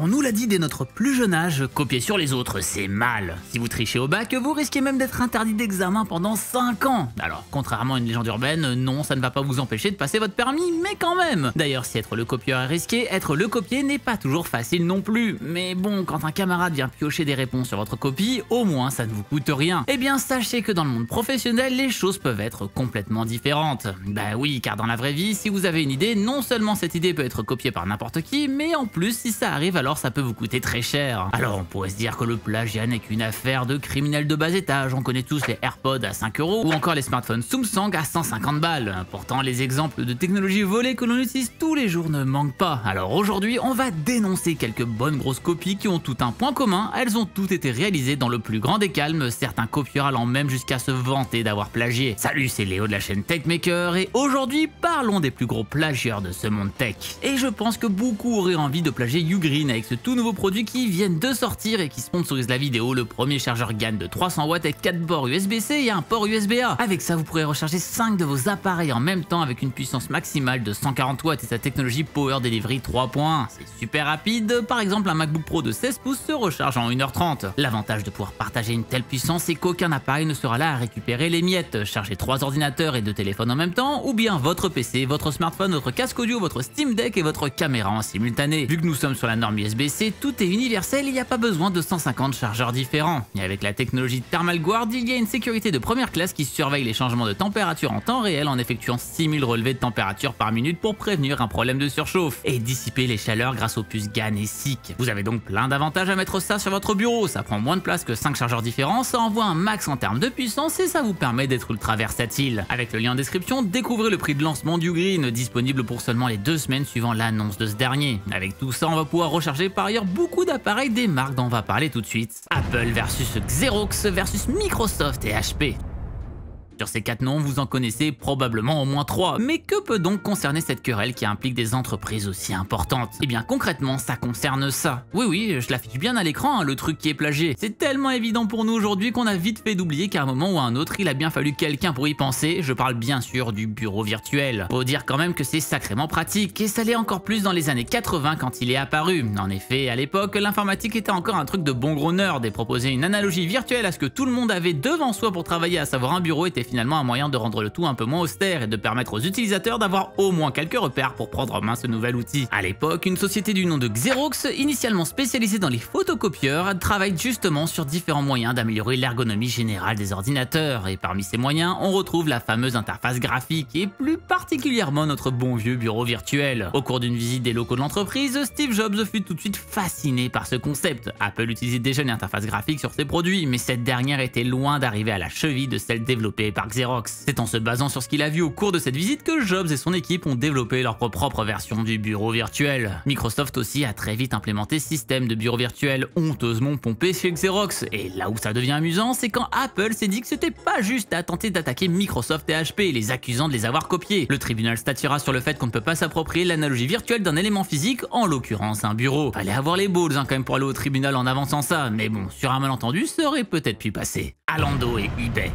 On nous l'a dit dès notre plus jeune âge, copier sur les autres, c'est mal. Si vous trichez au bac, vous risquez même d'être interdit d'examen pendant 5 ans. Alors, contrairement à une légende urbaine, non, ça ne va pas vous empêcher de passer votre permis, mais quand même. D'ailleurs, si être le copieur est risqué, être le copié n'est pas toujours facile non plus. Mais bon, quand un camarade vient piocher des réponses sur votre copie, au moins ça ne vous coûte rien. Eh bien, sachez que dans le monde professionnel, les choses peuvent être complètement différentes. Bah oui, car dans la vraie vie, si vous avez une idée, non seulement cette idée peut être copiée par n'importe qui, mais en plus, si ça arrive, alors ça peut vous coûter très cher. Alors on pourrait se dire que le plagiat n'est qu'une affaire de criminels de bas étage, on connaît tous les AirPods à 5 € ou encore les smartphones Samsung à 150 balles. Pourtant les exemples de technologie volée que l'on utilise tous les jours ne manquent pas. Alors aujourd'hui on va dénoncer quelques bonnes grosses copies qui ont tout un point commun, elles ont toutes été réalisées dans le plus grand des calmes, certains copieurs allant même jusqu'à se vanter d'avoir plagié. Salut, c'est Léo de la chaîne TechMaker et aujourd'hui parlons des plus gros plagieurs de ce monde tech. Et je pense que beaucoup auraient envie de plagier Ugreen avec ce tout nouveau produit qui viennent de sortir et qui sponsorise la vidéo, le premier chargeur GAN de 300 watts avec 4 ports USB-C et un port USB-A. Avec ça, vous pourrez recharger 5 de vos appareils en même temps avec une puissance maximale de 140 watts et sa technologie Power Delivery 3.1. C'est super rapide, par exemple un MacBook Pro de 16 pouces se recharge en 1h30. L'avantage de pouvoir partager une telle puissance, c'est qu'aucun appareil ne sera là à récupérer les miettes. Charger 3 ordinateurs et 2 téléphones en même temps, ou bien votre PC, votre smartphone, votre casque audio, votre Steam Deck et votre caméra en simultané. Vu que nous sommes sur la norme USB-C, tout est universel, il n'y a pas besoin de 150 chargeurs différents. Et avec la technologie Thermal Guard, il y a une sécurité de première classe qui surveille les changements de température en temps réel en effectuant 6000 relevés de température par minute pour prévenir un problème de surchauffe et dissiper les chaleurs grâce aux puces GAN et SiC. Vous avez donc plein d'avantages à mettre ça sur votre bureau, ça prend moins de place que 5 chargeurs différents, ça envoie un max en termes de puissance et ça vous permet d'être ultra versatile. Avec le lien en description, découvrez le prix de lancement d'Ugreen, disponible pour seulement les 2 semaines suivant l'annonce de ce dernier. Avec tout ça, on va pouvoir recharger par ailleurs beaucoup d'appareils des marques dont on va parler tout de suite. Apple versus Xerox versus Microsoft et HP. Sur ces 4 noms, vous en connaissez probablement au moins 3. Mais que peut donc concerner cette querelle qui implique des entreprises aussi importantes? Eh bien concrètement, ça concerne ça. Oui, je l'affiche bien à l'écran, hein, le truc qui est plagié. C'est tellement évident pour nous aujourd'hui qu'on a vite fait d'oublier qu'à un moment ou à un autre, il a bien fallu quelqu'un pour y penser. Je parle bien sûr du bureau virtuel. Faut dire quand même que c'est sacrément pratique, et ça l'est encore plus dans les années 80 quand il est apparu. En effet, à l'époque, l'informatique était encore un truc de bon gros nerd, et proposer une analogie virtuelle à ce que tout le monde avait devant soi pour travailler, à savoir un bureau, était finalement un moyen de rendre le tout un peu moins austère et de permettre aux utilisateurs d'avoir au moins quelques repères pour prendre en main ce nouvel outil. À l'époque, une société du nom de Xerox, initialement spécialisée dans les photocopieurs, travaille justement sur différents moyens d'améliorer l'ergonomie générale des ordinateurs, et parmi ces moyens, on retrouve la fameuse interface graphique et plus particulièrement notre bon vieux bureau virtuel. Au cours d'une visite des locaux de l'entreprise, Steve Jobs fut tout de suite fasciné par ce concept. Apple utilisait déjà une interface graphique sur ses produits, mais cette dernière était loin d'arriver à la cheville de celle développée par Xerox. C'est en se basant sur ce qu'il a vu au cours de cette visite que Jobs et son équipe ont développé leur propre version du bureau virtuel. Microsoft aussi a très vite implémenté ce système de bureau virtuel honteusement pompé chez Xerox. Et là où ça devient amusant, c'est quand Apple s'est dit que c'était pas juste à tenter d'attaquer Microsoft et HP, les accusant de les avoir copiés. Le tribunal statuera sur le fait qu'on ne peut pas s'approprier l'analogie virtuelle d'un élément physique, en l'occurrence un bureau. Fallait avoir les balls quand même pour aller au tribunal en avançant ça, mais bon, sur un malentendu, ça aurait peut-être pu passer. Alando et eBay.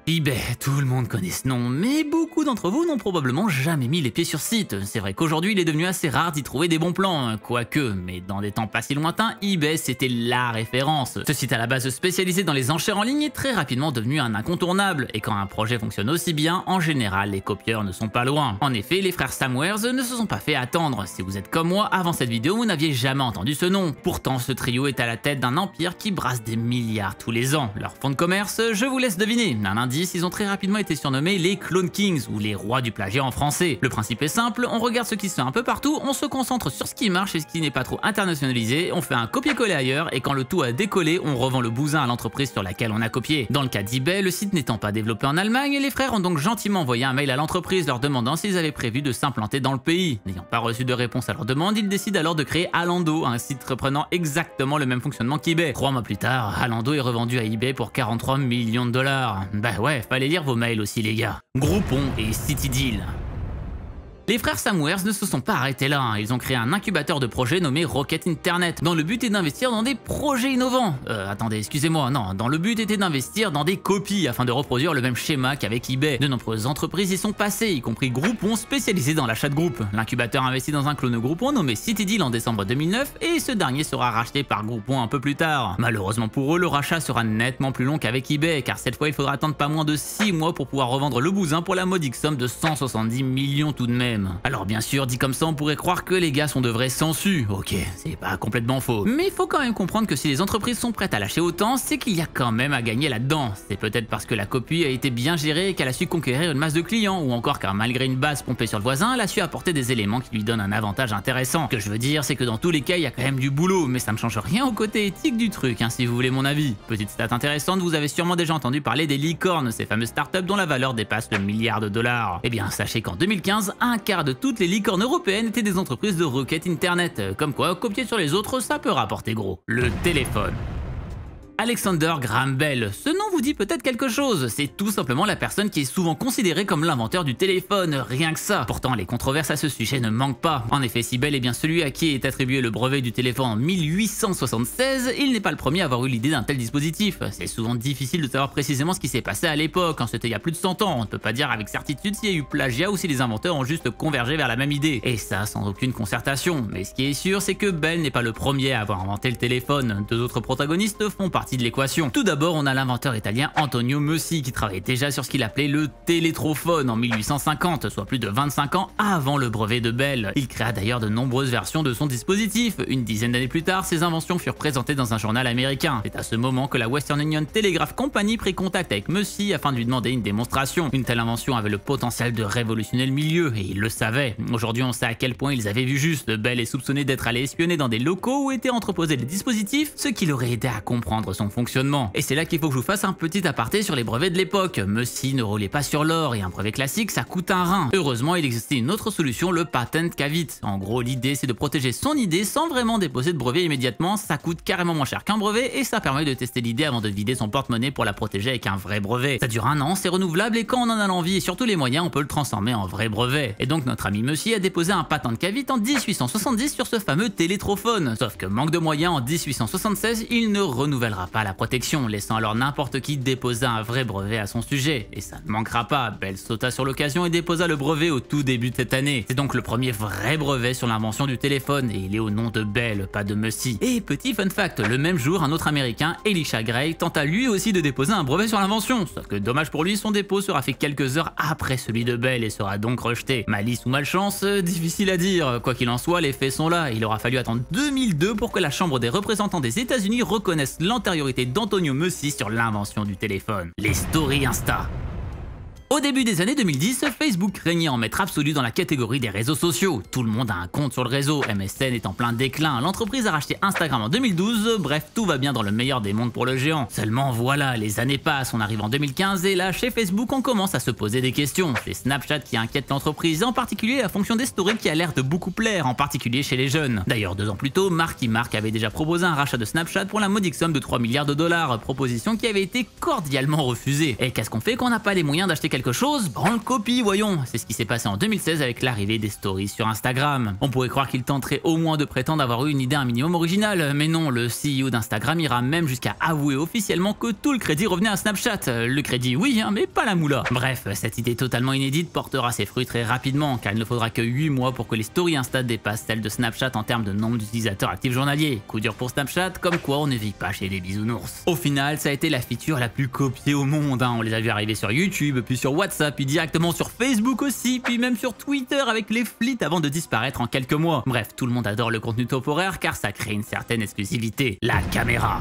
eBay, tout le monde connaît ce nom, mais beaucoup d'entre vous n'ont probablement jamais mis les pieds sur site. C'est vrai qu'aujourd'hui il est devenu assez rare d'y trouver des bons plans, quoique, mais dans des temps pas si lointains, eBay c'était la référence. Ce site à la base spécialisé dans les enchères en ligne est très rapidement devenu un incontournable, et quand un projet fonctionne aussi bien, en général les copieurs ne sont pas loin. En effet, les frères Samwares ne se sont pas fait attendre. Si vous êtes comme moi, avant cette vidéo vous n'aviez jamais entendu ce nom. Pourtant ce trio est à la tête d'un empire qui brasse des milliards tous les ans. Leur fonds de commerce, je vous laisse deviner. Ils ont très rapidement été surnommés les Clone Kings ou les rois du plagiat en français. Le principe est simple, on regarde ce qui se fait un peu partout, on se concentre sur ce qui marche et ce qui n'est pas trop internationalisé, on fait un copier-coller ailleurs et quand le tout a décollé, on revend le bousin à l'entreprise sur laquelle on a copié. Dans le cas d'eBay, le site n'étant pas développé en Allemagne, les frères ont donc gentiment envoyé un mail à l'entreprise leur demandant s'ils avaient prévu de s'implanter dans le pays. N'ayant pas reçu de réponse à leur demande, ils décident alors de créer Alando, un site reprenant exactement le même fonctionnement qu'eBay. 3 mois plus tard, Alando est revendu à eBay pour 43 millions de $. Bah ouais, fallait lire vos mails aussi les gars. Groupon et CityDeal. Les frères Samwares ne se sont pas arrêtés là, hein. Ils ont créé un incubateur de projets nommé Rocket Internet, dont le but est d'investir dans des projets innovants. Attendez, excusez-moi, non, dans le but était d'investir dans des copies afin de reproduire le même schéma qu'avec eBay. De nombreuses entreprises y sont passées, y compris Groupon spécialisé dans l'achat de groupes. L'incubateur investit dans un clone Groupon nommé Citadel en décembre 2009 et ce dernier sera racheté par Groupon un peu plus tard. Malheureusement pour eux, le rachat sera nettement plus long qu'avec eBay, car cette fois il faudra attendre pas moins de 6 mois pour pouvoir revendre le bousin pour la modique somme de 170 millions tout de même. Alors bien sûr, dit comme ça, on pourrait croire que les gars sont de vrais sangsues. Ok, c'est pas complètement faux. Mais il faut quand même comprendre que si les entreprises sont prêtes à lâcher autant, c'est qu'il y a quand même à gagner là-dedans. C'est peut-être parce que la copie a été bien gérée et qu'elle a su conquérir une masse de clients, ou encore car malgré une base pompée sur le voisin, elle a su apporter des éléments qui lui donnent un avantage intéressant. Ce que je veux dire, c'est que dans tous les cas, il y a quand même du boulot, mais ça ne change rien au côté éthique du truc, hein, si vous voulez mon avis. Petite stat intéressante, vous avez sûrement déjà entendu parler des licornes, ces fameuses startups dont la valeur dépasse le milliard de dollars. Eh bien, sachez qu'en 2015, un quart de toutes les licornes européennes étaient des entreprises de Rocket Internet. Comme quoi, copier sur les autres, ça peut rapporter gros. Le téléphone. Alexander Graham Bell, ce nom vous dit peut-être quelque chose, c'est tout simplement la personne qui est souvent considérée comme l'inventeur du téléphone, rien que ça. Pourtant les controverses à ce sujet ne manquent pas. En effet, si Bell est bien celui à qui est attribué le brevet du téléphone en 1876, il n'est pas le premier à avoir eu l'idée d'un tel dispositif. C'est souvent difficile de savoir précisément ce qui s'est passé à l'époque, quand c'était il y a plus de 100 ans, on ne peut pas dire avec certitude s'il y a eu plagiat ou si les inventeurs ont juste convergé vers la même idée. Et ça sans aucune concertation. Mais ce qui est sûr, c'est que Bell n'est pas le premier à avoir inventé le téléphone. Deux autres protagonistes font partie de l'équation. Tout d'abord, on a l'inventeur italien Antonio Meucci qui travaillait déjà sur ce qu'il appelait le télétrophone en 1850, soit plus de 25 ans avant le brevet de Bell. Il créa d'ailleurs de nombreuses versions de son dispositif. Une dizaine d'années plus tard, ses inventions furent présentées dans un journal américain. C'est à ce moment que la Western Union Telegraph Company prit contact avec Meucci afin de lui demander une démonstration. Une telle invention avait le potentiel de révolutionner le milieu, et il le savait. Aujourd'hui, on sait à quel point ils avaient vu juste. Bell est soupçonné d'être allé espionner dans des locaux où étaient entreposés les dispositifs, ce qui l'aurait aidé à comprendre son fonctionnement. Et c'est là qu'il faut que je vous fasse un petit aparté sur les brevets de l'époque. Meucci ne roulait pas sur l'or et un brevet classique ça coûte un rein. Heureusement, il existait une autre solution, le patent cavit. En gros, l'idée c'est de protéger son idée sans vraiment déposer de brevet immédiatement, ça coûte carrément moins cher qu'un brevet et ça permet de tester l'idée avant de vider son porte-monnaie pour la protéger avec un vrai brevet. Ça dure un an, c'est renouvelable et quand on en a l'envie et surtout les moyens, on peut le transformer en vrai brevet. Et donc notre ami Meucci a déposé un patent cavit en 1870 sur ce fameux télétrophone. Sauf que manque de moyens, en 1876, il ne renouvellera pas la protection, laissant alors n'importe qui déposer un vrai brevet à son sujet. Et ça ne manquera pas, Bell sauta sur l'occasion et déposa le brevet au tout début de cette année. C'est donc le premier vrai brevet sur l'invention du téléphone et il est au nom de Bell, pas de Meucci. Et petit fun fact, le même jour, un autre américain, Elisha Gray, tenta lui aussi de déposer un brevet sur l'invention. Sauf que dommage pour lui, son dépôt sera fait quelques heures après celui de Bell et sera donc rejeté. Malice ou malchance, difficile à dire. Quoi qu'il en soit, les faits sont là. Il aura fallu attendre 2002 pour que la Chambre des représentants des États-Unis reconnaisse l'antériorité d'Antonio Meucci sur l'invention du téléphone. Les stories Insta. Au début des années 2010, Facebook régnait en maître absolu dans la catégorie des réseaux sociaux. Tout le monde a un compte sur le réseau, MSN est en plein déclin, l'entreprise a racheté Instagram en 2012, bref, tout va bien dans le meilleur des mondes pour le géant. Seulement voilà, les années passent, on arrive en 2015 et là, chez Facebook, on commence à se poser des questions. C'est Snapchat qui inquiète l'entreprise, en particulier la fonction des stories qui a l'air de beaucoup plaire, en particulier chez les jeunes. D'ailleurs, 2 ans plus tôt, Marky Mark avait déjà proposé un rachat de Snapchat pour la modique somme de 3 milliards de dollars, proposition qui avait été cordialement refusée. Et qu'est-ce qu'on fait quand on n'a pas les moyens d'acheter quelque chose? Bon, on le copie, voyons. C'est ce qui s'est passé en 2016 avec l'arrivée des stories sur Instagram. On pourrait croire qu'il tenterait au moins de prétendre avoir eu une idée un minimum originale, mais non, le CEO d'Instagram ira même jusqu'à avouer officiellement que tout le crédit revenait à Snapchat. Le crédit oui, hein, mais pas la moula. Bref, cette idée totalement inédite portera ses fruits très rapidement, car il ne faudra que 8 mois pour que les stories Insta dépassent celles de Snapchat en termes de nombre d'utilisateurs actifs journaliers. Coup dur pour Snapchat, comme quoi on ne vit pas chez les bisounours. Au final, ça a été la feature la plus copiée au monde, hein. On les a vu arriver sur YouTube, puis sur WhatsApp, puis directement sur Facebook aussi, puis même sur Twitter avec les flits avant de disparaître en quelques mois. Bref, tout le monde adore le contenu temporaire car ça crée une certaine exclusivité. La caméra.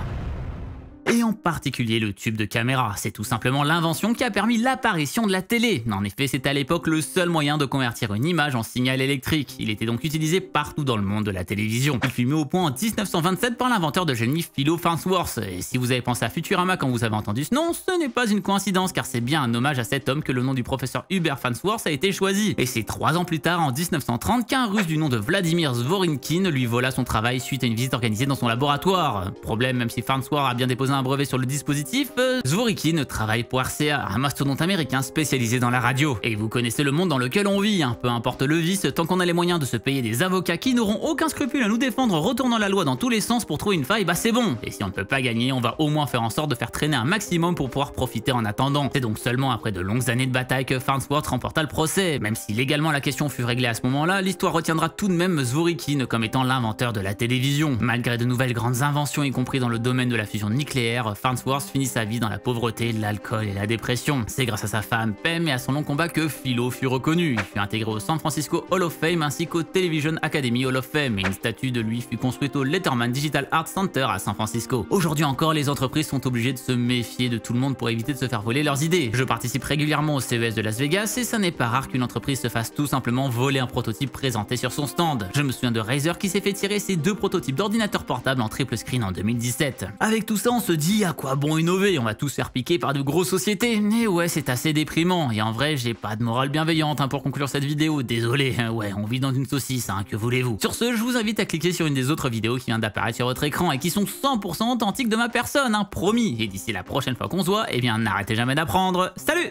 Et en particulier le tube de caméra, c'est tout simplement l'invention qui a permis l'apparition de la télé. En effet, c'était à l'époque le seul moyen de convertir une image en signal électrique. Il était donc utilisé partout dans le monde de la télévision. Il fut mis au point en 1927 par l'inventeur de génie Philo Farnsworth. Et si vous avez pensé à Futurama quand vous avez entendu ce nom, ce n'est pas une coïncidence car c'est bien un hommage à cet homme que le nom du professeur Hubert Farnsworth a été choisi. Et c'est 3 ans plus tard, en 1930, qu'un russe du nom de Vladimir Zvorinkin lui vola son travail suite à une visite organisée dans son laboratoire. Problème, même si Farnsworth a bien déposé déposer un brevet sur le dispositif, Zworykin travaille pour RCA, un mastodonte américain spécialisé dans la radio. Et vous connaissez le monde dans lequel on vit, hein. Peu importe le vice, tant qu'on a les moyens de se payer des avocats qui n'auront aucun scrupule à nous défendre, retournant la loi dans tous les sens pour trouver une faille, bah c'est bon. Et si on ne peut pas gagner, on va au moins faire en sorte de faire traîner un maximum pour pouvoir profiter en attendant. C'est donc seulement après de longues années de bataille que Farnsworth remporta le procès. Même si légalement la question fut réglée à ce moment-là, l'histoire retiendra tout de même Zworykin comme étant l'inventeur de la télévision. Malgré de nouvelles grandes inventions, y compris dans le domaine de la fusion nucléaire, Farnsworth finit sa vie dans la pauvreté, l'alcool et la dépression. C'est grâce à sa femme Pam et à son long combat que Philo fut reconnu. Il fut intégré au San Francisco Hall of Fame ainsi qu'au Television Academy Hall of Fame, et une statue de lui fut construite au Letterman Digital Arts Center à San Francisco. Aujourd'hui encore, les entreprises sont obligées de se méfier de tout le monde pour éviter de se faire voler leurs idées. Je participe régulièrement au CES de Las Vegas et ça n'est pas rare qu'une entreprise se fasse tout simplement voler un prototype présenté sur son stand. Je me souviens de Razer qui s'est fait tirer ses 2 prototypes d'ordinateurs portables en triple screen en 2017. Avec tout ça, on se dit à quoi bon innover, on va tous se faire piquer par de grosses sociétés. Mais ouais, c'est assez déprimant et en vrai, j'ai pas de morale bienveillante pour conclure cette vidéo, désolé. Ouais, on vit dans une saucisse, que voulez-vous. Sur ce, je vous invite à cliquer sur une des autres vidéos qui vient d'apparaître sur votre écran et qui sont 100% authentiques de ma personne, promis. Et d'ici la prochaine fois qu'on se voit, eh bien n'arrêtez jamais d'apprendre. Salut!